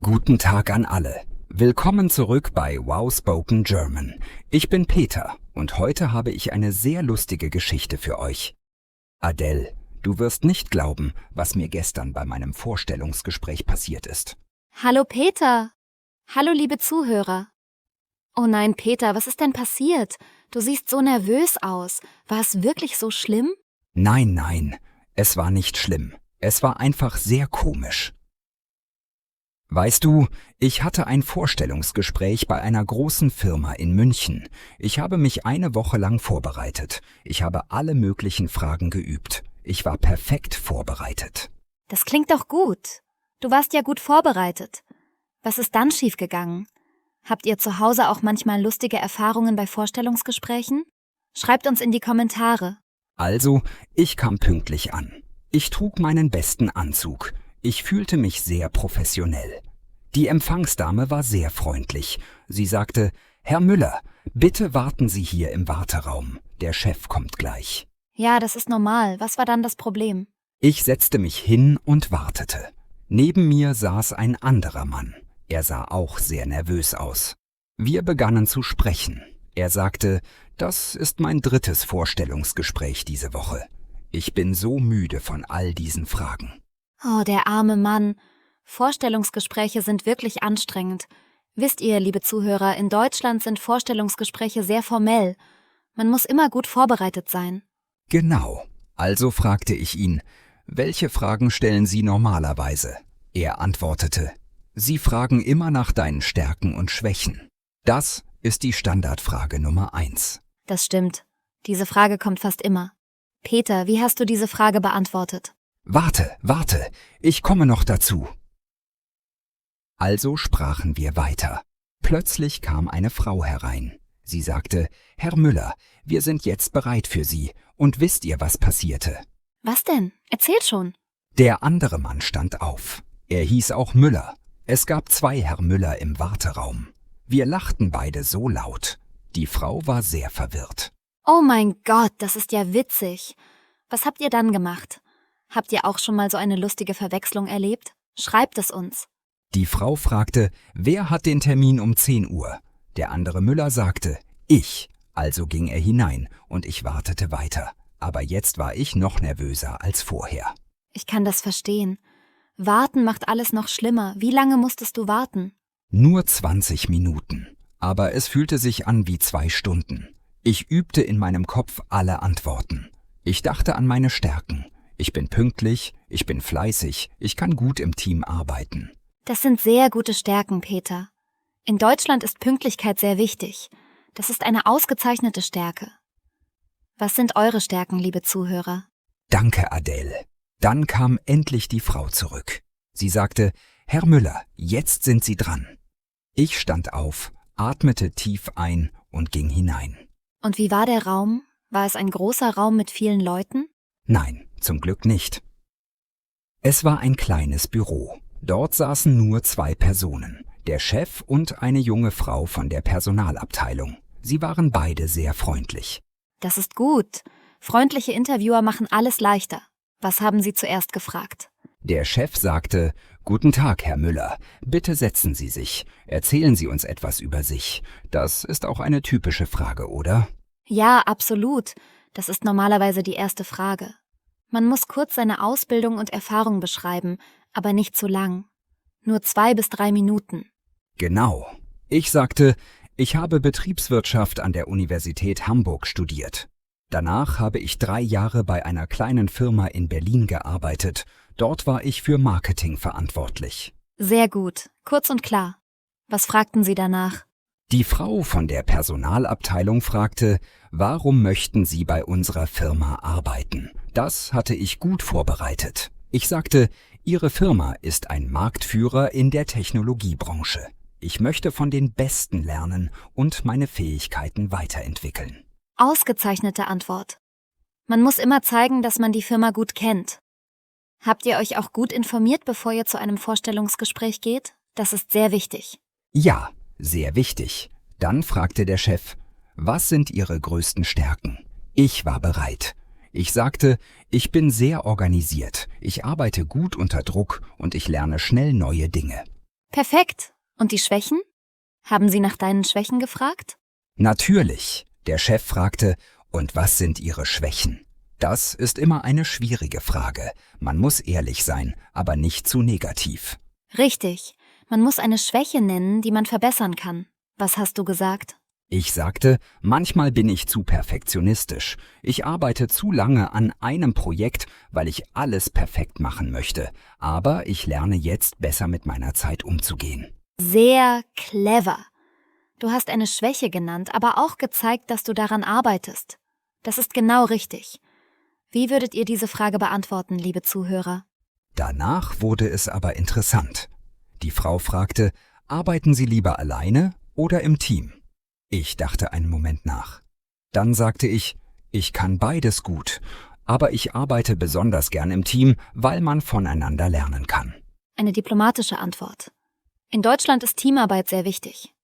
Guten Tag an alle. Willkommen zurück bei Wow Spoken German. Ich bin Peter und heute habe ich eine sehr lustige Geschichte für euch. Adele, du wirst nicht glauben, was mir gestern bei meinem Vorstellungsgespräch passiert ist. Hallo Peter. Hallo liebe Zuhörer. Oh nein, Peter, was ist denn passiert? Du siehst so nervös aus. War es wirklich so schlimm? Nein, es war nicht schlimm. Es war einfach sehr komisch. Weißt du, ich hatte ein Vorstellungsgespräch bei einer großen Firma in München. Ich habe mich eine Woche lang vorbereitet. Ich habe alle möglichen Fragen geübt. Ich war perfekt vorbereitet. Das klingt doch gut. Du warst ja gut vorbereitet. Was ist dann schiefgegangen? Habt ihr zu Hause auch manchmal lustige Erfahrungen bei Vorstellungsgesprächen? Schreibt uns in die Kommentare. Also, ich kam pünktlich an. Ich trug meinen besten Anzug. Ich fühlte mich sehr professionell. Die Empfangsdame war sehr freundlich. Sie sagte, Herr Müller, bitte warten Sie hier im Warteraum. Der Chef kommt gleich. Ja, das ist normal. Was war dann das Problem? Ich setzte mich hin und wartete. Neben mir saß ein anderer Mann. Er sah auch sehr nervös aus. Wir begannen zu sprechen. Er sagte, das ist mein 3. Vorstellungsgespräch diese Woche. Ich bin so müde von all diesen Fragen. Oh, der arme Mann. Vorstellungsgespräche sind wirklich anstrengend. Wisst ihr, liebe Zuhörer, in Deutschland sind Vorstellungsgespräche sehr formell. Man muss immer gut vorbereitet sein. Genau. Also fragte ich ihn, welche Fragen stellen Sie normalerweise? Er antwortete, Sie fragen immer nach deinen Stärken und Schwächen. Das ist die Standardfrage Nummer 1. Das stimmt. Diese Frage kommt fast immer. Peter, wie hast du diese Frage beantwortet? Warte, ich komme noch dazu. Also sprachen wir weiter. Plötzlich kam eine Frau herein. Sie sagte, Herr Müller, wir sind jetzt bereit für Sie. Und wisst ihr, was passierte? Was denn? Erzähl schon. Der andere Mann stand auf. Er hieß auch Müller. Es gab 2 Herr Müller im Warteraum. Wir lachten beide so laut. Die Frau war sehr verwirrt. Oh mein Gott, das ist ja witzig. Was habt ihr dann gemacht? Habt ihr auch schon mal so eine lustige Verwechslung erlebt? Schreibt es uns. Die Frau fragte, wer hat den Termin um 10 Uhr? Der andere Müller sagte, ich. Also ging er hinein und ich wartete weiter. Aber jetzt war ich noch nervöser als vorher. Ich kann das verstehen. Warten macht alles noch schlimmer. Wie lange musstest du warten? Nur 20 Minuten. Aber es fühlte sich an wie 2 Stunden. Ich übte in meinem Kopf alle Antworten. Ich dachte an meine Stärken. Ich bin pünktlich, ich bin fleißig, ich kann gut im Team arbeiten. Das sind sehr gute Stärken, Peter. In Deutschland ist Pünktlichkeit sehr wichtig. Das ist eine ausgezeichnete Stärke. Was sind eure Stärken, liebe Zuhörer? Danke, Adele. Dann kam endlich die Frau zurück. Sie sagte, Herr Müller, jetzt sind Sie dran. Ich stand auf, atmete tief ein und ging hinein. Und wie war der Raum? War es ein großer Raum mit vielen Leuten? Nein, zum Glück nicht. Es war ein kleines Büro. Dort saßen nur 2 Personen, der Chef und eine junge Frau von der Personalabteilung. Sie waren beide sehr freundlich. Das ist gut. Freundliche Interviewer machen alles leichter. Was haben Sie zuerst gefragt? Der Chef sagte, Guten Tag, Herr Müller. Bitte setzen Sie sich. Erzählen Sie uns etwas über sich. Das ist auch eine typische Frage, oder? Ja, absolut. Das ist normalerweise die erste Frage. Man muss kurz seine Ausbildung und Erfahrung beschreiben, aber nicht zu lang. Nur 2 bis 3 Minuten. Genau. Ich sagte, ich habe Betriebswirtschaft an der Universität Hamburg studiert. Danach habe ich 3 Jahre bei einer kleinen Firma in Berlin gearbeitet. Dort war ich für Marketing verantwortlich. Sehr gut. Kurz und klar. Was fragten Sie danach? Die Frau von der Personalabteilung fragte, warum möchten Sie bei unserer Firma arbeiten? Das hatte ich gut vorbereitet. Ich sagte, Ihre Firma ist ein Marktführer in der Technologiebranche. Ich möchte von den Besten lernen und meine Fähigkeiten weiterentwickeln. Ausgezeichnete Antwort. Man muss immer zeigen, dass man die Firma gut kennt. Habt ihr euch auch gut informiert, bevor ihr zu einem Vorstellungsgespräch geht? Das ist sehr wichtig. Ja, sehr wichtig. Dann fragte der Chef, was sind Ihre größten Stärken? Ich war bereit. Ich sagte, ich bin sehr organisiert, ich arbeite gut unter Druck und ich lerne schnell neue Dinge. Perfekt. Und die Schwächen? Haben Sie nach deinen Schwächen gefragt? Natürlich. Der Chef fragte, und was sind Ihre Schwächen? Das ist immer eine schwierige Frage. Man muss ehrlich sein, aber nicht zu negativ. Richtig. Man muss eine Schwäche nennen, die man verbessern kann. Was hast du gesagt? Ich sagte, manchmal bin ich zu perfektionistisch. Ich arbeite zu lange an einem Projekt, weil ich alles perfekt machen möchte. Aber ich lerne jetzt besser mit meiner Zeit umzugehen. Sehr clever. Du hast eine Schwäche genannt, aber auch gezeigt, dass du daran arbeitest. Das ist genau richtig. Wie würdet ihr diese Frage beantworten, liebe Zuhörer? Danach wurde es aber interessant. Die Frau fragte, arbeiten Sie lieber alleine oder im Team? Ich dachte einen Moment nach. Dann sagte ich kann beides gut, aber ich arbeite besonders gern im Team, weil man voneinander lernen kann. Eine diplomatische Antwort. In Deutschland ist Teamarbeit sehr wichtig.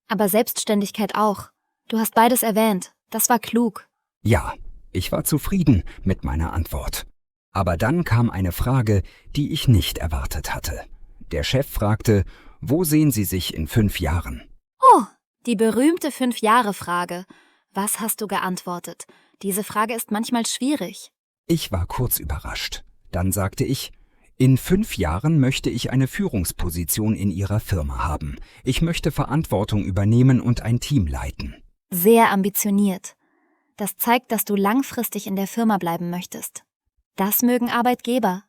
Aber Selbstständigkeit auch. Du hast beides erwähnt. Das war klug. Ja, ich war zufrieden mit meiner Antwort. Aber dann kam eine Frage, die ich nicht erwartet hatte. Der Chef fragte, wo sehen Sie sich in 5 Jahren? Oh, die berühmte 5-Jahre-Frage. Was hast du geantwortet? Diese Frage ist manchmal schwierig. Ich war kurz überrascht. Dann sagte ich, in 5 Jahren möchte ich eine Führungsposition in Ihrer Firma haben. Ich möchte Verantwortung übernehmen und ein Team leiten. Sehr ambitioniert. Das zeigt, dass du langfristig in der Firma bleiben möchtest. Das mögen Arbeitgeber.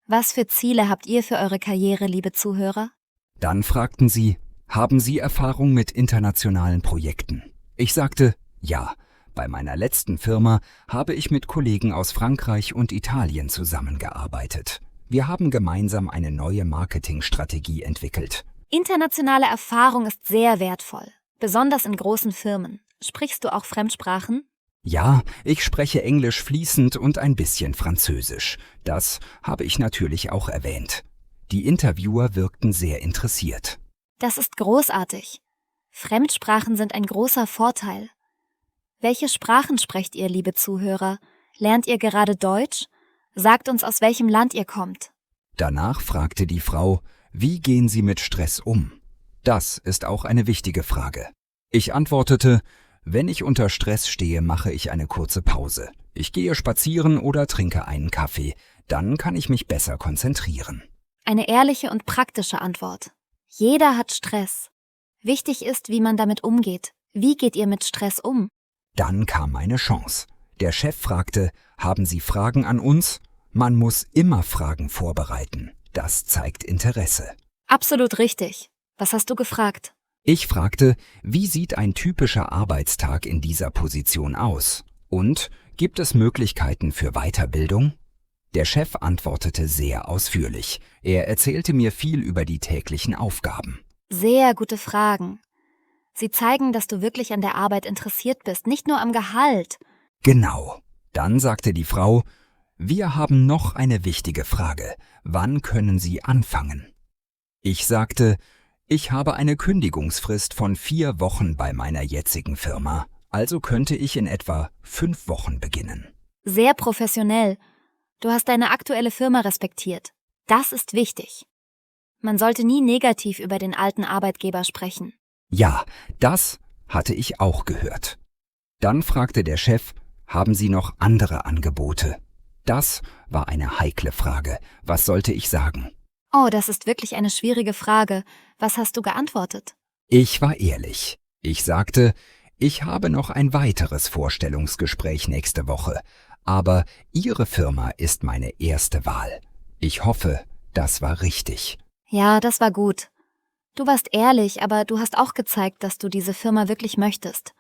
Was für Ziele habt ihr für eure Karriere, liebe Zuhörer? Dann fragten sie, haben Sie Erfahrung mit internationalen Projekten? Ich sagte, ja. Bei meiner letzten Firma habe ich mit Kollegen aus Frankreich und Italien zusammengearbeitet. Wir haben gemeinsam eine neue Marketingstrategie entwickelt. Internationale Erfahrung ist sehr wertvoll, besonders in großen Firmen. Sprichst du auch Fremdsprachen? Ja, ich spreche Englisch fließend und ein bisschen Französisch. Das habe ich natürlich auch erwähnt. Die Interviewer wirkten sehr interessiert. Das ist großartig. Fremdsprachen sind ein großer Vorteil. Welche Sprachen sprecht ihr, liebe Zuhörer? Lernt ihr gerade Deutsch? Sagt uns, aus welchem Land ihr kommt. Danach fragte die Frau, wie gehen Sie mit Stress um? Das ist auch eine wichtige Frage. Ich antwortete, wenn ich unter Stress stehe, mache ich eine kurze Pause. Ich gehe spazieren oder trinke einen Kaffee. Dann kann ich mich besser konzentrieren. Eine ehrliche und praktische Antwort. Jeder hat Stress. Wichtig ist, wie man damit umgeht. Wie geht ihr mit Stress um? Dann kam meine Chance. Der Chef fragte, haben Sie Fragen an uns? Man muss immer Fragen vorbereiten. Das zeigt Interesse. Absolut richtig. Was hast du gefragt? Ich fragte, wie sieht ein typischer Arbeitstag in dieser Position aus? Und gibt es Möglichkeiten für Weiterbildung? Der Chef antwortete sehr ausführlich. Er erzählte mir viel über die täglichen Aufgaben. Sehr gute Fragen. Sie zeigen, dass du wirklich an der Arbeit interessiert bist, nicht nur am Gehalt. Genau. Dann sagte die Frau, wir haben noch eine wichtige Frage. Wann können Sie anfangen? Ich sagte, ich habe eine Kündigungsfrist von 4 Wochen bei meiner jetzigen Firma. Also könnte ich in etwa 5 Wochen beginnen. Sehr professionell. Du hast deine aktuelle Firma respektiert. Das ist wichtig. Man sollte nie negativ über den alten Arbeitgeber sprechen. Ja, das hatte ich auch gehört. Dann fragte der Chef, haben Sie noch andere Angebote? Das war eine heikle Frage. Was sollte ich sagen? Oh, das ist wirklich eine schwierige Frage. Was hast du geantwortet? Ich war ehrlich. Ich sagte, ich habe noch ein weiteres Vorstellungsgespräch nächste Woche, aber Ihre Firma ist meine erste Wahl. Ich hoffe, das war richtig. Ja, das war gut. Du warst ehrlich, aber du hast auch gezeigt, dass du diese Firma wirklich möchtest.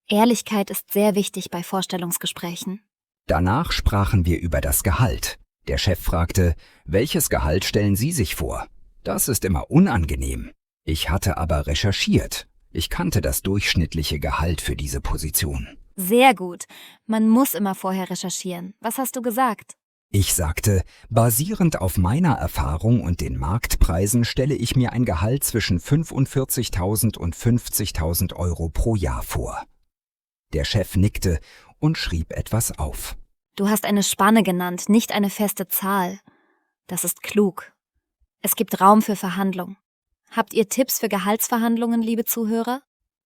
Ehrlichkeit ist sehr wichtig bei Vorstellungsgesprächen. Danach sprachen wir über das Gehalt. Der Chef fragte, welches Gehalt stellen Sie sich vor? Das ist immer unangenehm. Ich hatte aber recherchiert. Ich kannte das durchschnittliche Gehalt für diese Position. Sehr gut. Man muss immer vorher recherchieren. Was hast du gesagt? Ich sagte, basierend auf meiner Erfahrung und den Marktpreisen stelle ich mir ein Gehalt zwischen 45.000 und 50.000 Euro pro Jahr vor. Der Chef nickte und schrieb etwas auf. Du hast eine Spanne genannt, nicht eine feste Zahl. Das ist klug. Es gibt Raum für Verhandlung. Habt ihr Tipps für Gehaltsverhandlungen, liebe Zuhörer?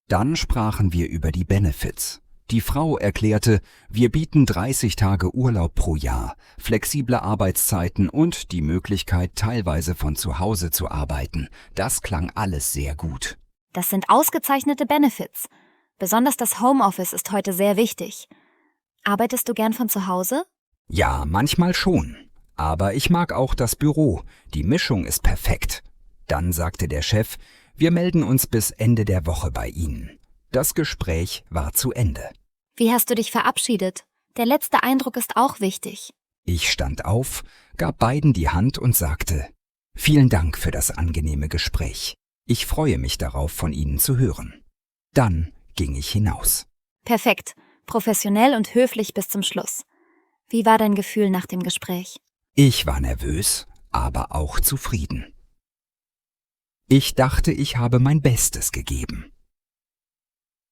Dann sprachen wir über die Benefits. Die Frau erklärte, wir bieten 30 Tage Urlaub pro Jahr, flexible Arbeitszeiten und die Möglichkeit, teilweise von zu Hause zu arbeiten. Das klang alles sehr gut. Das sind ausgezeichnete Benefits. Besonders das Homeoffice ist heute sehr wichtig. Arbeitest du gern von zu Hause? Ja, manchmal schon. Aber ich mag auch das Büro. Die Mischung ist perfekt. Dann sagte der Chef, wir melden uns bis Ende der Woche bei Ihnen. Das Gespräch war zu Ende. Wie hast du dich verabschiedet? Der letzte Eindruck ist auch wichtig. Ich stand auf, gab beiden die Hand und sagte, vielen Dank für das angenehme Gespräch. Ich freue mich darauf, von Ihnen zu hören. Dann ging ich hinaus. Perfekt, professionell und höflich bis zum Schluss. Wie war dein Gefühl nach dem Gespräch? Ich war nervös, aber auch zufrieden. Ich dachte, ich habe mein Bestes gegeben.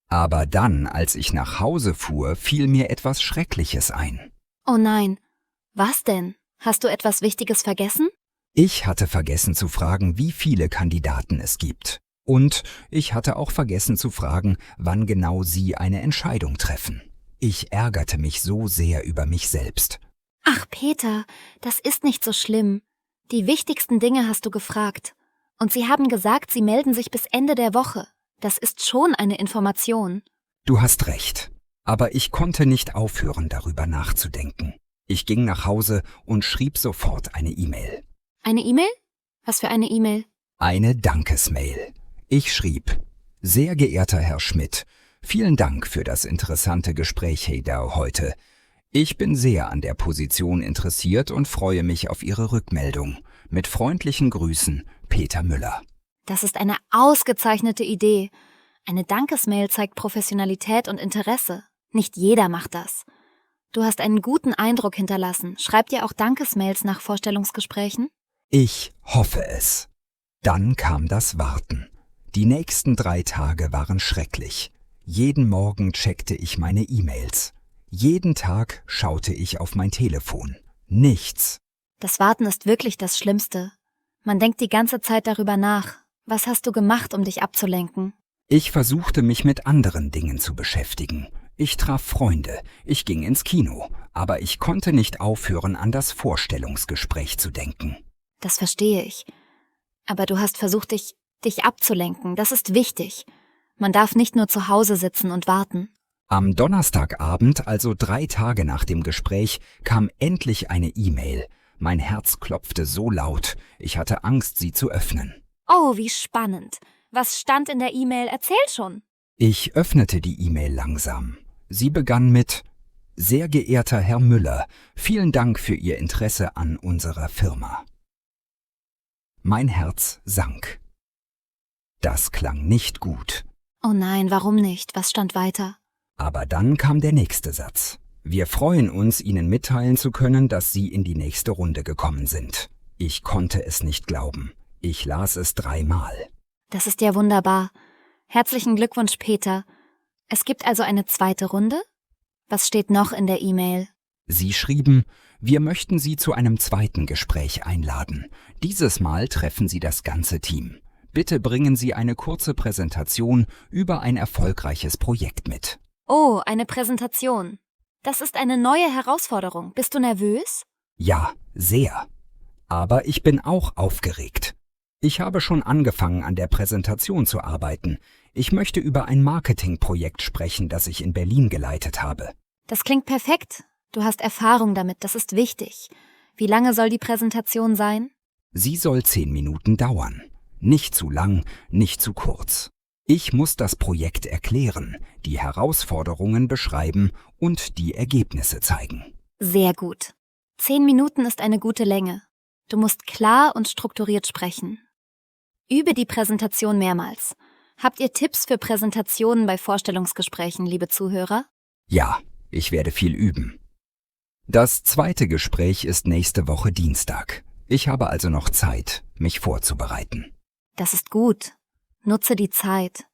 Aber dann, als ich nach Hause fuhr, fiel mir etwas Schreckliches ein. Oh nein, was denn? Hast du etwas Wichtiges vergessen? Ich hatte vergessen zu fragen, wie viele Kandidaten es gibt. Und ich hatte auch vergessen zu fragen, wann genau Sie eine Entscheidung treffen. Ich ärgerte mich so sehr über mich selbst. Ach Peter, das ist nicht so schlimm. Die wichtigsten Dinge hast du gefragt. Und sie haben gesagt, sie melden sich bis Ende der Woche. Das ist schon eine Information. Du hast recht, aber ich konnte nicht aufhören, darüber nachzudenken. Ich ging nach Hause und schrieb sofort eine E-Mail. Eine E-Mail? Was für eine E-Mail? Eine Dankesmail. Ich schrieb, sehr geehrter Herr Schmidt, vielen Dank für das interessante Gespräch heute. Ich bin sehr an der Position interessiert und freue mich auf Ihre Rückmeldung. Mit freundlichen Grüßen, Peter Müller. Das ist eine ausgezeichnete Idee. Eine Dankesmail zeigt Professionalität und Interesse. Nicht jeder macht das. Du hast einen guten Eindruck hinterlassen. Schreibt ihr auch Dankesmails nach Vorstellungsgesprächen? Ich hoffe es. Dann kam das Warten. Die nächsten 3 Tage waren schrecklich. Jeden Morgen checkte ich meine E-Mails. Jeden Tag schaute ich auf mein Telefon. Nichts. Das Warten ist wirklich das Schlimmste. Man denkt die ganze Zeit darüber nach. Was hast du gemacht, um dich abzulenken? Ich versuchte mich mit anderen Dingen zu beschäftigen. Ich traf Freunde, ich ging ins Kino, aber ich konnte nicht aufhören, an das Vorstellungsgespräch zu denken. Das verstehe ich. Aber du hast versucht, dich abzulenken. Das ist wichtig. Man darf nicht nur zu Hause sitzen und warten. Am Donnerstagabend, also 3 Tage nach dem Gespräch, kam endlich eine E-Mail. Mein Herz klopfte so laut, ich hatte Angst, sie zu öffnen. Oh, wie spannend. Was stand in der E-Mail? Erzähl schon. Ich öffnete die E-Mail langsam. Sie begann mit: Sehr geehrter Herr Müller, vielen Dank für Ihr Interesse an unserer Firma. Mein Herz sank. Das klang nicht gut. Oh nein, warum nicht? Was stand weiter? Aber dann kam der nächste Satz. Wir freuen uns, Ihnen mitteilen zu können, dass Sie in die nächste Runde gekommen sind. Ich konnte es nicht glauben. Ich las es 3-mal. Das ist ja wunderbar. Herzlichen Glückwunsch, Peter. Es gibt also eine zweite Runde? Was steht noch in der E-Mail? Sie schrieben, wir möchten Sie zu einem zweiten Gespräch einladen. Dieses Mal treffen Sie das ganze Team. Bitte bringen Sie eine kurze Präsentation über ein erfolgreiches Projekt mit. Oh, eine Präsentation. Das ist eine neue Herausforderung. Bist du nervös? Ja, sehr. Aber ich bin auch aufgeregt. Ich habe schon angefangen, an der Präsentation zu arbeiten. Ich möchte über ein Marketingprojekt sprechen, das ich in Berlin geleitet habe. Das klingt perfekt. Du hast Erfahrung damit, das ist wichtig. Wie lange soll die Präsentation sein? Sie soll 10 Minuten dauern. Nicht zu lang, nicht zu kurz. Ich muss das Projekt erklären, die Herausforderungen beschreiben und die Ergebnisse zeigen. Sehr gut. 10 Minuten ist eine gute Länge. Du musst klar und strukturiert sprechen. Übe die Präsentation mehrmals. Habt ihr Tipps für Präsentationen bei Vorstellungsgesprächen, liebe Zuhörer? Ja, ich werde viel üben. Das zweite Gespräch ist nächste Woche Dienstag. Ich habe also noch Zeit, mich vorzubereiten. Das ist gut. Nutze die Zeit.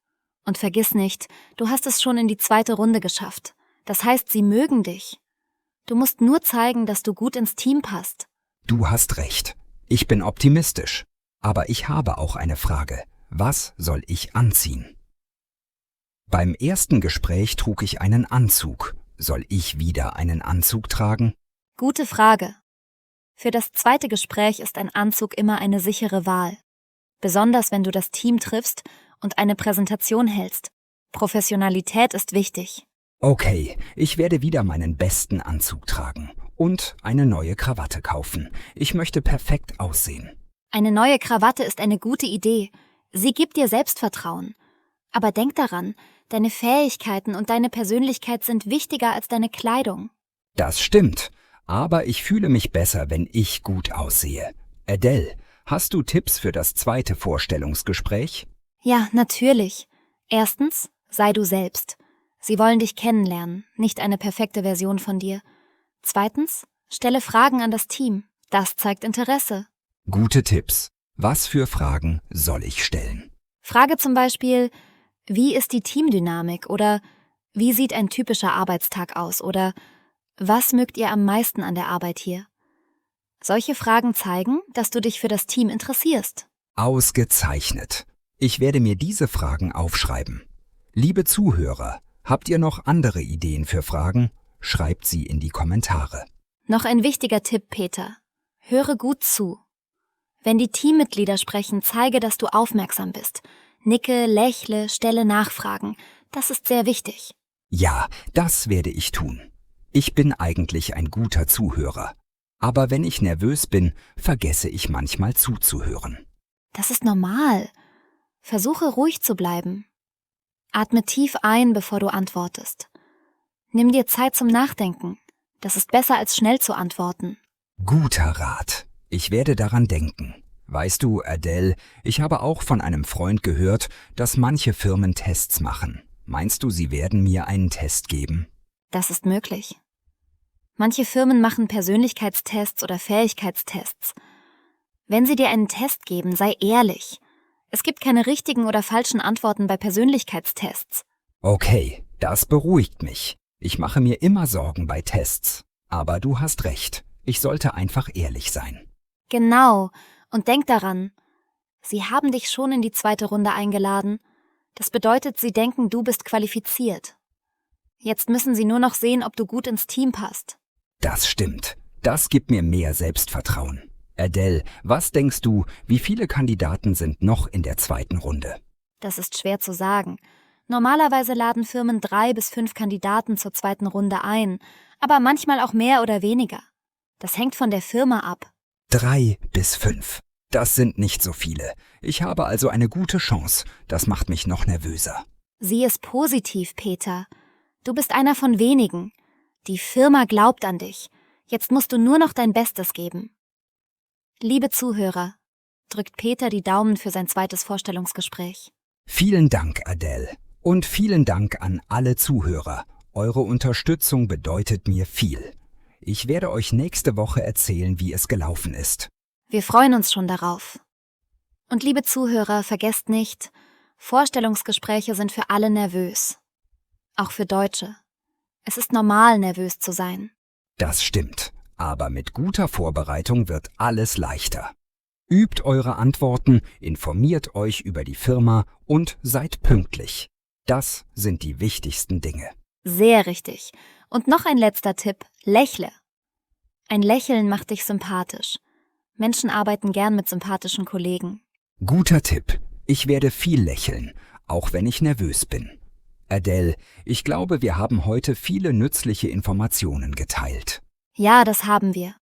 Und vergiss nicht, du hast es schon in die zweite Runde geschafft. Das heißt, sie mögen dich. Du musst nur zeigen, dass du gut ins Team passt. Du hast recht. Ich bin optimistisch. Aber ich habe auch eine Frage. Was soll ich anziehen? Beim ersten Gespräch trug ich einen Anzug. Soll ich wieder einen Anzug tragen? Gute Frage. Für das zweite Gespräch ist ein Anzug immer eine sichere Wahl. Besonders wenn du das Team triffst und eine Präsentation hältst. Professionalität ist wichtig. Okay, ich werde wieder meinen besten Anzug tragen und eine neue Krawatte kaufen. Ich möchte perfekt aussehen. Eine neue Krawatte ist eine gute Idee. Sie gibt dir Selbstvertrauen. Aber denk daran, deine Fähigkeiten und deine Persönlichkeit sind wichtiger als deine Kleidung. Das stimmt, aber ich fühle mich besser, wenn ich gut aussehe. Adele, hast du Tipps für das zweite Vorstellungsgespräch? Ja, natürlich. Erstens, sei du selbst. Sie wollen dich kennenlernen, nicht eine perfekte Version von dir. Zweitens, stelle Fragen an das Team. Das zeigt Interesse. Gute Tipps. Was für Fragen soll ich stellen? Frage zum Beispiel, wie ist die Teamdynamik oder wie sieht ein typischer Arbeitstag aus oder was mögt ihr am meisten an der Arbeit hier? Solche Fragen zeigen, dass du dich für das Team interessierst. Ausgezeichnet. Ich werde mir diese Fragen aufschreiben. Liebe Zuhörer, habt ihr noch andere Ideen für Fragen? Schreibt sie in die Kommentare. Noch ein wichtiger Tipp, Peter. Höre gut zu. Wenn die Teammitglieder sprechen, zeige, dass du aufmerksam bist. Nicke, lächle, stelle Nachfragen. Das ist sehr wichtig. Ja, das werde ich tun. Ich bin eigentlich ein guter Zuhörer. Aber wenn ich nervös bin, vergesse ich manchmal zuzuhören. Das ist normal. Versuche ruhig zu bleiben. Atme tief ein, bevor du antwortest. Nimm dir Zeit zum Nachdenken. Das ist besser, als schnell zu antworten. Guter Rat. Ich werde daran denken. Weißt du, Adele, ich habe auch von einem Freund gehört, dass manche Firmen Tests machen. Meinst du, sie werden mir einen Test geben? Das ist möglich. Manche Firmen machen Persönlichkeitstests oder Fähigkeitstests. Wenn sie dir einen Test geben, sei ehrlich. Es gibt keine richtigen oder falschen Antworten bei Persönlichkeitstests. Okay, das beruhigt mich. Ich mache mir immer Sorgen bei Tests. Aber du hast recht. Ich sollte einfach ehrlich sein. Genau. Und denk daran, sie haben dich schon in die zweite Runde eingeladen. Das bedeutet, sie denken, du bist qualifiziert. Jetzt müssen sie nur noch sehen, ob du gut ins Team passt. Das stimmt. Das gibt mir mehr Selbstvertrauen. Adele, was denkst du, wie viele Kandidaten sind noch in der zweiten Runde? Das ist schwer zu sagen. Normalerweise laden Firmen 3 bis 5 Kandidaten zur zweiten Runde ein, aber manchmal auch mehr oder weniger. Das hängt von der Firma ab. 3 bis 5. Das sind nicht so viele. Ich habe also eine gute Chance. Das macht mich noch nervöser. Sieh es positiv, Peter. Du bist einer von wenigen. Die Firma glaubt an dich. Jetzt musst du nur noch dein Bestes geben. Liebe Zuhörer, drückt Peter die Daumen für sein zweites Vorstellungsgespräch. Vielen Dank, Adele. Und vielen Dank an alle Zuhörer. Eure Unterstützung bedeutet mir viel. Ich werde euch nächste Woche erzählen, wie es gelaufen ist. Wir freuen uns schon darauf. Und liebe Zuhörer, vergesst nicht, Vorstellungsgespräche sind für alle nervös. Auch für Deutsche. Es ist normal, nervös zu sein. Das stimmt, aber mit guter Vorbereitung wird alles leichter. Übt eure Antworten, informiert euch über die Firma und seid pünktlich. Das sind die wichtigsten Dinge. Sehr richtig. Und noch ein letzter Tipp, lächle. Ein Lächeln macht dich sympathisch. Menschen arbeiten gern mit sympathischen Kollegen. Guter Tipp. Ich werde viel lächeln, auch wenn ich nervös bin. Adele, ich glaube, wir haben heute viele nützliche Informationen geteilt. Ja, das haben wir.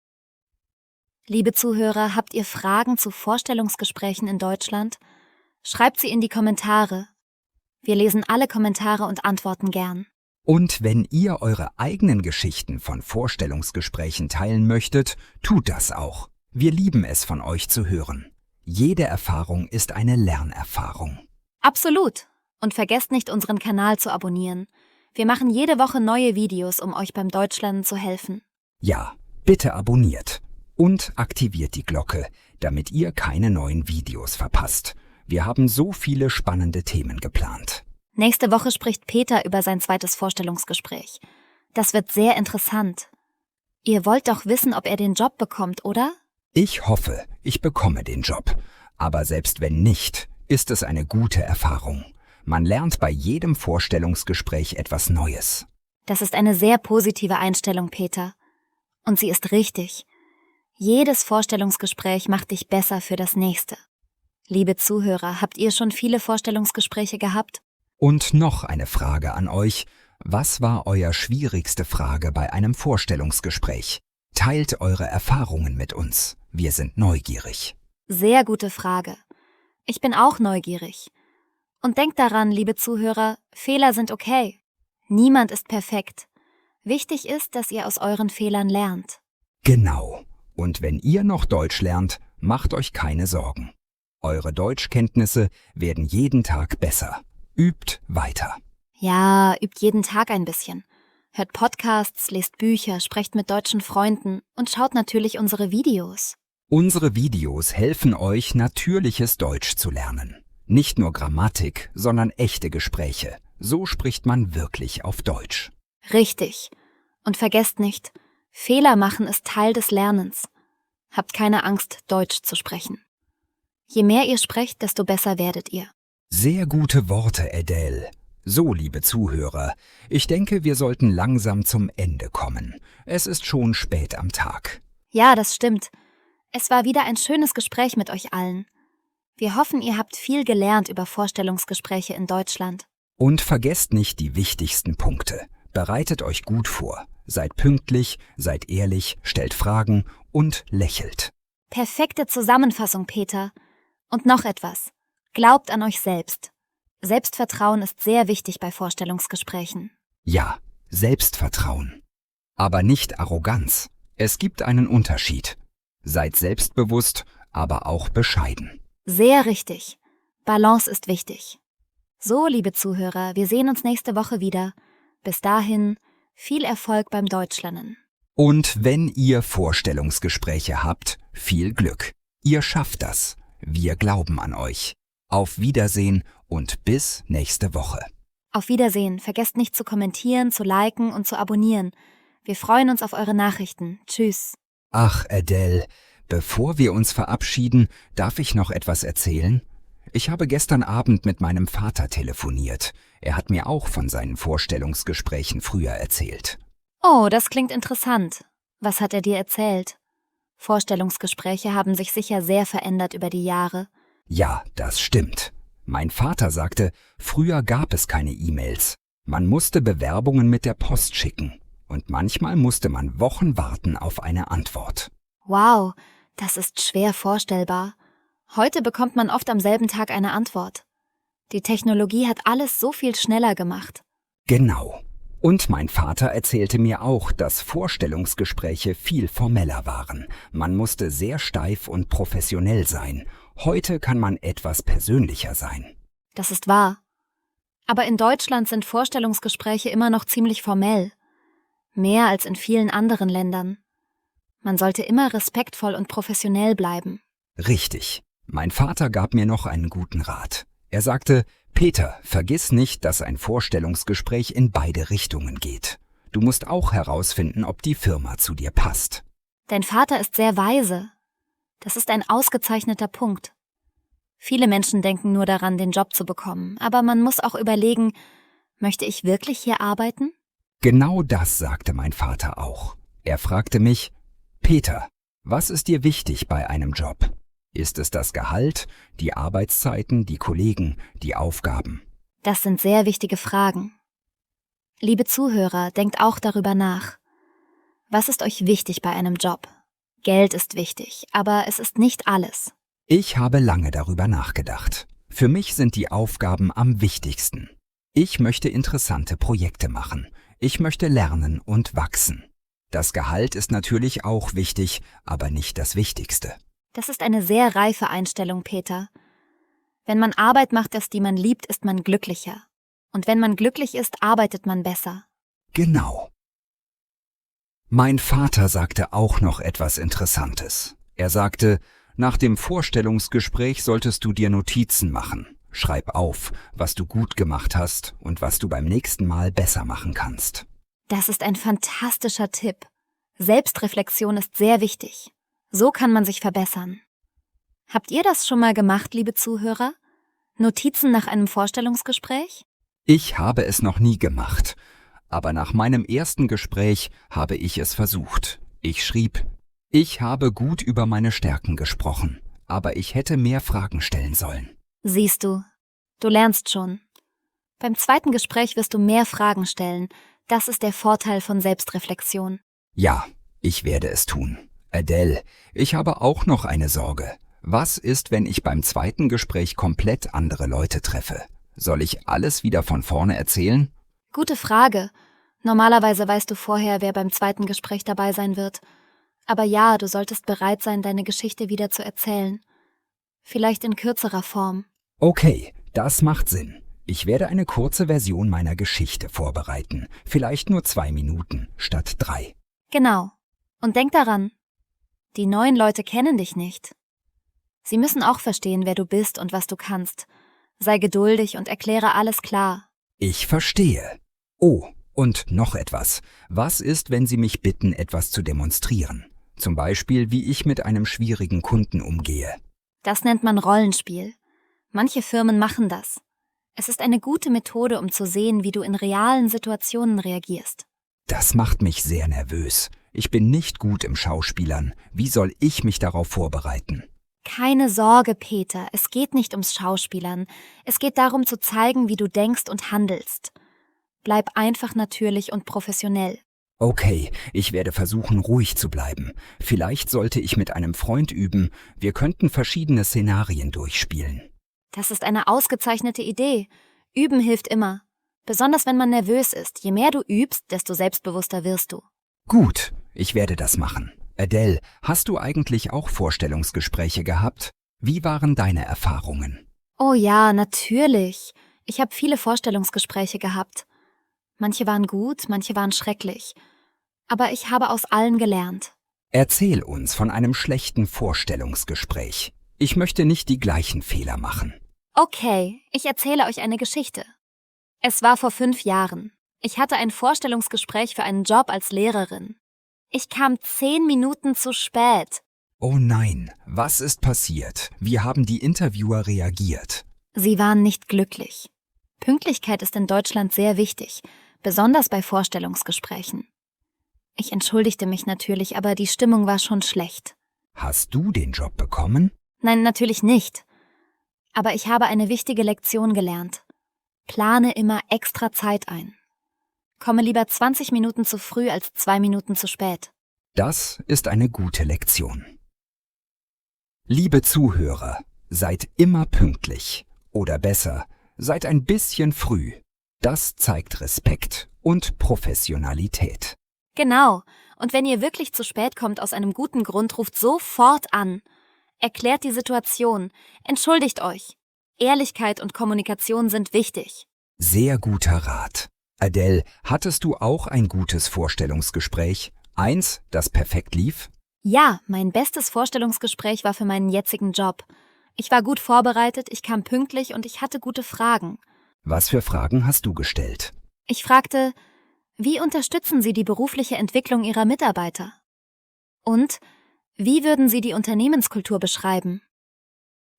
Liebe Zuhörer, habt ihr Fragen zu Vorstellungsgesprächen in Deutschland? Schreibt sie in die Kommentare. Wir lesen alle Kommentare und antworten gern. Und wenn ihr eure eigenen Geschichten von Vorstellungsgesprächen teilen möchtet, tut das auch. Wir lieben es, von euch zu hören. Jede Erfahrung ist eine Lernerfahrung. Absolut. Und vergesst nicht, unseren Kanal zu abonnieren. Wir machen jede Woche neue Videos, um euch beim Deutschlernen zu helfen. Ja, bitte abonniert und aktiviert die Glocke, damit ihr keine neuen Videos verpasst. Wir haben so viele spannende Themen geplant. Nächste Woche spricht Peter über sein zweites Vorstellungsgespräch. Das wird sehr interessant. Ihr wollt doch wissen, ob er den Job bekommt, oder? Ich hoffe, ich bekomme den Job. Aber selbst wenn nicht, ist es eine gute Erfahrung. Man lernt bei jedem Vorstellungsgespräch etwas Neues. Das ist eine sehr positive Einstellung, Peter. Und sie ist richtig. Jedes Vorstellungsgespräch macht dich besser für das nächste. Liebe Zuhörer, habt ihr schon viele Vorstellungsgespräche gehabt? Und noch eine Frage an euch. Was war euer schwierigste Frage bei einem Vorstellungsgespräch? Teilt eure Erfahrungen mit uns. Wir sind neugierig. Sehr gute Frage. Ich bin auch neugierig. Und denkt daran, liebe Zuhörer, Fehler sind okay. Niemand ist perfekt. Wichtig ist, dass ihr aus euren Fehlern lernt. Genau. Und wenn ihr noch Deutsch lernt, macht euch keine Sorgen. Eure Deutschkenntnisse werden jeden Tag besser. Übt weiter. Ja, übt jeden Tag ein bisschen. Hört Podcasts, lest Bücher, sprecht mit deutschen Freunden und schaut natürlich unsere Videos. Unsere Videos helfen euch, natürliches Deutsch zu lernen. Nicht nur Grammatik, sondern echte Gespräche. So spricht man wirklich auf Deutsch. Richtig. Und vergesst nicht, Fehler machen ist Teil des Lernens. Habt keine Angst, Deutsch zu sprechen. Je mehr ihr sprecht, desto besser werdet ihr. Sehr gute Worte, Adele. So, liebe Zuhörer, ich denke, wir sollten langsam zum Ende kommen. Es ist schon spät am Tag. Ja, das stimmt. Es war wieder ein schönes Gespräch mit euch allen. Wir hoffen, ihr habt viel gelernt über Vorstellungsgespräche in Deutschland. Und vergesst nicht die wichtigsten Punkte. Bereitet euch gut vor. Seid pünktlich, seid ehrlich, stellt Fragen und lächelt. Perfekte Zusammenfassung, Peter. Und noch etwas. Glaubt an euch selbst. Selbstvertrauen ist sehr wichtig bei Vorstellungsgesprächen. Ja, Selbstvertrauen. Aber nicht Arroganz. Es gibt einen Unterschied. Seid selbstbewusst, aber auch bescheiden. Sehr richtig. Balance ist wichtig. So, liebe Zuhörer, wir sehen uns nächste Woche wieder. Bis dahin, viel Erfolg beim Deutschlernen. Und wenn ihr Vorstellungsgespräche habt, viel Glück. Ihr schafft das. Wir glauben an euch. Auf Wiedersehen und bis nächste Woche. Auf Wiedersehen. Vergesst nicht zu kommentieren, zu liken und zu abonnieren. Wir freuen uns auf eure Nachrichten. Tschüss. Ach, Adele, bevor wir uns verabschieden, darf ich noch etwas erzählen? Ich habe gestern Abend mit meinem Vater telefoniert. Er hat mir auch von seinen Vorstellungsgesprächen früher erzählt. Oh, das klingt interessant. Was hat er dir erzählt? Vorstellungsgespräche haben sich sicher sehr verändert über die Jahre. Ja, das stimmt. Mein Vater sagte, früher gab es keine E-Mails. Man musste Bewerbungen mit der Post schicken. Und manchmal musste man Wochen warten auf eine Antwort. Wow, das ist schwer vorstellbar. Heute bekommt man oft am selben Tag eine Antwort. Die Technologie hat alles so viel schneller gemacht. Genau. Und mein Vater erzählte mir auch, dass Vorstellungsgespräche viel formeller waren. Man musste sehr steif und professionell sein. Heute kann man etwas persönlicher sein. Das ist wahr. Aber in Deutschland sind Vorstellungsgespräche immer noch ziemlich formell. Mehr als in vielen anderen Ländern. Man sollte immer respektvoll und professionell bleiben. Richtig. Mein Vater gab mir noch einen guten Rat. Er sagte, Peter, vergiss nicht, dass ein Vorstellungsgespräch in beide Richtungen geht. Du musst auch herausfinden, ob die Firma zu dir passt. Dein Vater ist sehr weise. Das ist ein ausgezeichneter Punkt. Viele Menschen denken nur daran, den Job zu bekommen, aber man muss auch überlegen, möchte ich wirklich hier arbeiten? Genau das sagte mein Vater auch. Er fragte mich, Peter, was ist dir wichtig bei einem Job? Ist es das Gehalt, die Arbeitszeiten, die Kollegen, die Aufgaben? Das sind sehr wichtige Fragen. Liebe Zuhörer, denkt auch darüber nach. Was ist euch wichtig bei einem Job? Geld ist wichtig, aber es ist nicht alles. Ich habe lange darüber nachgedacht. Für mich sind die Aufgaben am wichtigsten. Ich möchte interessante Projekte machen. Ich möchte lernen und wachsen. Das Gehalt ist natürlich auch wichtig, aber nicht das Wichtigste. Das ist eine sehr reife Einstellung, Peter. Wenn man Arbeit macht, die man liebt, ist man glücklicher. Und wenn man glücklich ist, arbeitet man besser. Genau. Mein Vater sagte auch noch etwas Interessantes. Er sagte, nach dem Vorstellungsgespräch solltest du dir Notizen machen. Schreib auf, was du gut gemacht hast und was du beim nächsten Mal besser machen kannst. Das ist ein fantastischer Tipp. Selbstreflexion ist sehr wichtig. So kann man sich verbessern. Habt ihr das schon mal gemacht, liebe Zuhörer? Notizen nach einem Vorstellungsgespräch? Ich habe es noch nie gemacht, aber nach meinem ersten Gespräch habe ich es versucht. Ich schrieb: Ich habe gut über meine Stärken gesprochen, aber ich hätte mehr Fragen stellen sollen. Siehst du, du lernst schon. Beim zweiten Gespräch wirst du mehr Fragen stellen. Das ist der Vorteil von Selbstreflexion. Ja, ich werde es tun. Adele, ich habe auch noch eine Sorge. Was ist, wenn ich beim zweiten Gespräch komplett andere Leute treffe? Soll ich alles wieder von vorne erzählen? Gute Frage. Normalerweise weißt du vorher, wer beim zweiten Gespräch dabei sein wird. Aber ja, du solltest bereit sein, deine Geschichte wieder zu erzählen. Vielleicht in kürzerer Form. Okay, das macht Sinn. Ich werde eine kurze Version meiner Geschichte vorbereiten. Vielleicht nur 2 Minuten statt 3. Genau. Und denk daran, die neuen Leute kennen dich nicht. Sie müssen auch verstehen, wer du bist und was du kannst. Sei geduldig und erkläre alles klar. Ich verstehe. Oh, und noch etwas. Was ist, wenn Sie mich bitten, etwas zu demonstrieren? Zum Beispiel, wie ich mit einem schwierigen Kunden umgehe. Das nennt man Rollenspiel. Manche Firmen machen das. Es ist eine gute Methode, um zu sehen, wie du in realen Situationen reagierst. Das macht mich sehr nervös. Ich bin nicht gut im Schauspielern. Wie soll ich mich darauf vorbereiten? Keine Sorge, Peter, es geht nicht ums Schauspielern. Es geht darum zu zeigen, wie du denkst und handelst. Bleib einfach natürlich und professionell. Okay, ich werde versuchen, ruhig zu bleiben. Vielleicht sollte ich mit einem Freund üben. Wir könnten verschiedene Szenarien durchspielen. Das ist eine ausgezeichnete Idee. Üben hilft immer. Besonders wenn man nervös ist. Je mehr du übst, desto selbstbewusster wirst du. Gut, ich werde das machen. Adele, hast du eigentlich auch Vorstellungsgespräche gehabt? Wie waren deine Erfahrungen? Oh ja, natürlich. Ich habe viele Vorstellungsgespräche gehabt. Manche waren gut, manche waren schrecklich. Aber ich habe aus allen gelernt. Erzähl uns von einem schlechten Vorstellungsgespräch. Ich möchte nicht die gleichen Fehler machen. Okay, ich erzähle euch eine Geschichte. Es war vor 5 Jahren. Ich hatte ein Vorstellungsgespräch für einen Job als Lehrerin. Ich kam 10 Minuten zu spät. Oh nein, was ist passiert? Wie haben die Interviewer reagiert? Sie waren nicht glücklich. Pünktlichkeit ist in Deutschland sehr wichtig, besonders bei Vorstellungsgesprächen. Ich entschuldigte mich natürlich, aber die Stimmung war schon schlecht. Hast du den Job bekommen? Nein, natürlich nicht. Aber ich habe eine wichtige Lektion gelernt. Plane immer extra Zeit ein. Komme lieber 20 Minuten zu früh als 2 Minuten zu spät. Das ist eine gute Lektion. Liebe Zuhörer, seid immer pünktlich. Oder besser, seid ein bisschen früh. Das zeigt Respekt und Professionalität. Genau. Und wenn ihr wirklich zu spät kommt aus einem guten Grund, ruft sofort an. Erklärt die Situation. Entschuldigt euch. Ehrlichkeit und Kommunikation sind wichtig. Sehr guter Rat. Adele, hattest du auch ein gutes Vorstellungsgespräch? Eins, das perfekt lief? Ja, mein bestes Vorstellungsgespräch war für meinen jetzigen Job. Ich war gut vorbereitet, ich kam pünktlich und ich hatte gute Fragen. Was für Fragen hast du gestellt? Ich fragte, wie unterstützen Sie die berufliche Entwicklung Ihrer Mitarbeiter? Und wie würden Sie die Unternehmenskultur beschreiben?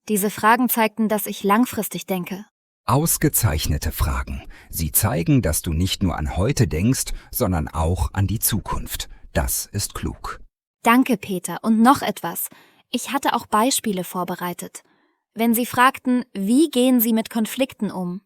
Diese Fragen zeigten, dass ich langfristig denke. Ausgezeichnete Fragen. Sie zeigen, dass du nicht nur an heute denkst, sondern auch an die Zukunft. Das ist klug. Danke, Peter. Und noch etwas. Ich hatte auch Beispiele vorbereitet. Wenn Sie fragten, wie gehen Sie mit Konflikten um,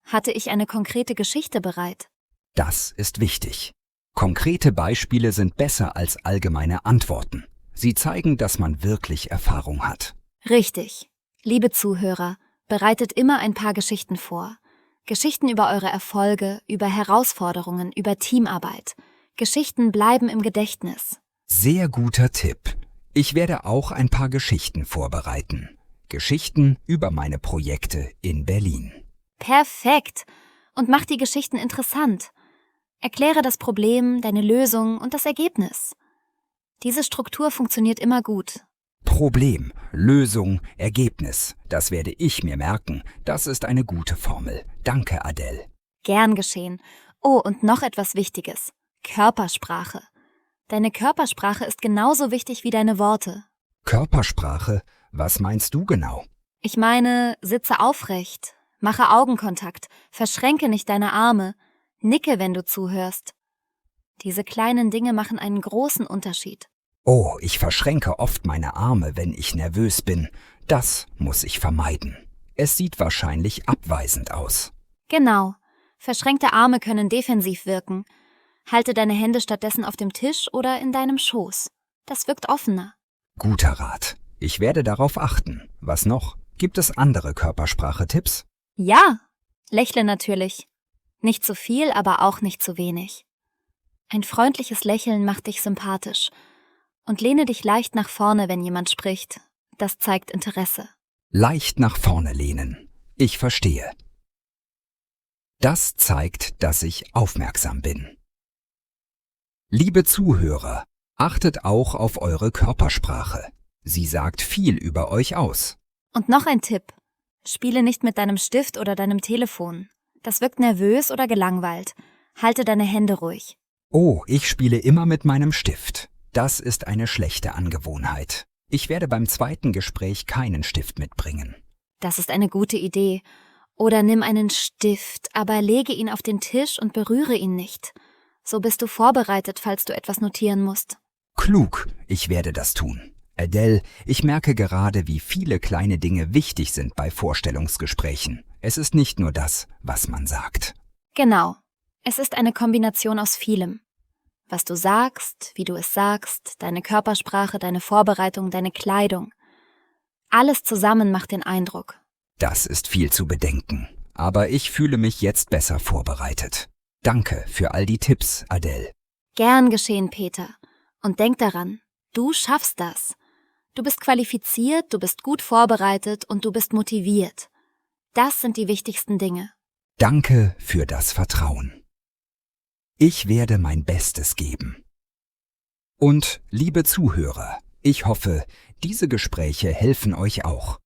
hatte ich eine konkrete Geschichte bereit. Das ist wichtig. Konkrete Beispiele sind besser als allgemeine Antworten. Sie zeigen, dass man wirklich Erfahrung hat. Richtig. Liebe Zuhörer, bereitet immer ein paar Geschichten vor. Geschichten über eure Erfolge, über Herausforderungen, über Teamarbeit. Geschichten bleiben im Gedächtnis. Sehr guter Tipp. Ich werde auch ein paar Geschichten vorbereiten. Geschichten über meine Projekte in Berlin. Perfekt. Und mach die Geschichten interessant. Erkläre das Problem, deine Lösung und das Ergebnis. Diese Struktur funktioniert immer gut. Problem, Lösung, Ergebnis. Das werde ich mir merken. Das ist eine gute Formel. Danke, Adele. Gern geschehen. Oh, und noch etwas Wichtiges. Körpersprache. Deine Körpersprache ist genauso wichtig wie deine Worte. Körpersprache? Was meinst du genau? Ich meine, sitze aufrecht, mache Augenkontakt, verschränke nicht deine Arme, nicke, wenn du zuhörst. Diese kleinen Dinge machen einen großen Unterschied. Oh, ich verschränke oft meine Arme, wenn ich nervös bin. Das muss ich vermeiden. Es sieht wahrscheinlich abweisend aus. Genau. Verschränkte Arme können defensiv wirken. Halte deine Hände stattdessen auf dem Tisch oder in deinem Schoß. Das wirkt offener. Guter Rat. Ich werde darauf achten. Was noch? Gibt es andere Körpersprache-Tipps? Ja, lächle natürlich. Nicht zu viel, aber auch nicht zu wenig. Ein freundliches Lächeln macht dich sympathisch. Und lehne dich leicht nach vorne, wenn jemand spricht. Das zeigt Interesse. Leicht nach vorne lehnen. Ich verstehe. Das zeigt, dass ich aufmerksam bin. Liebe Zuhörer, achtet auch auf eure Körpersprache. Sie sagt viel über euch aus. Und noch ein Tipp. Spiele nicht mit deinem Stift oder deinem Telefon. Das wirkt nervös oder gelangweilt. Halte deine Hände ruhig. Oh, ich spiele immer mit meinem Stift. Das ist eine schlechte Angewohnheit. Ich werde beim zweiten Gespräch keinen Stift mitbringen. Das ist eine gute Idee. Oder nimm einen Stift, aber lege ihn auf den Tisch und berühre ihn nicht. So bist du vorbereitet, falls du etwas notieren musst. Klug, ich werde das tun. Adele, ich merke gerade, wie viele kleine Dinge wichtig sind bei Vorstellungsgesprächen. Es ist nicht nur das, was man sagt. Genau. Es ist eine Kombination aus vielem. Was du sagst, wie du es sagst, deine Körpersprache, deine Vorbereitung, deine Kleidung. Alles zusammen macht den Eindruck. Das ist viel zu bedenken. Aber ich fühle mich jetzt besser vorbereitet. Danke für all die Tipps, Adele. Gern geschehen, Peter. Und denk daran, du schaffst das. Du bist qualifiziert, du bist gut vorbereitet und du bist motiviert. Das sind die wichtigsten Dinge. Danke für das Vertrauen. Ich werde mein Bestes geben. Und, liebe Zuhörer, ich hoffe, diese Gespräche helfen euch auch.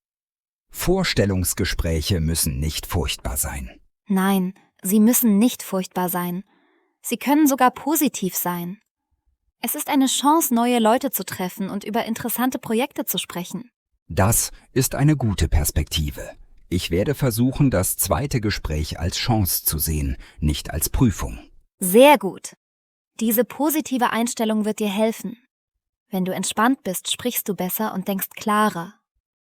Vorstellungsgespräche müssen nicht furchtbar sein. Nein, sie müssen nicht furchtbar sein. Sie können sogar positiv sein. Es ist eine Chance, neue Leute zu treffen und über interessante Projekte zu sprechen. Das ist eine gute Perspektive. Ich werde versuchen, das zweite Gespräch als Chance zu sehen, nicht als Prüfung. Sehr gut. Diese positive Einstellung wird dir helfen. Wenn du entspannt bist, sprichst du besser und denkst klarer.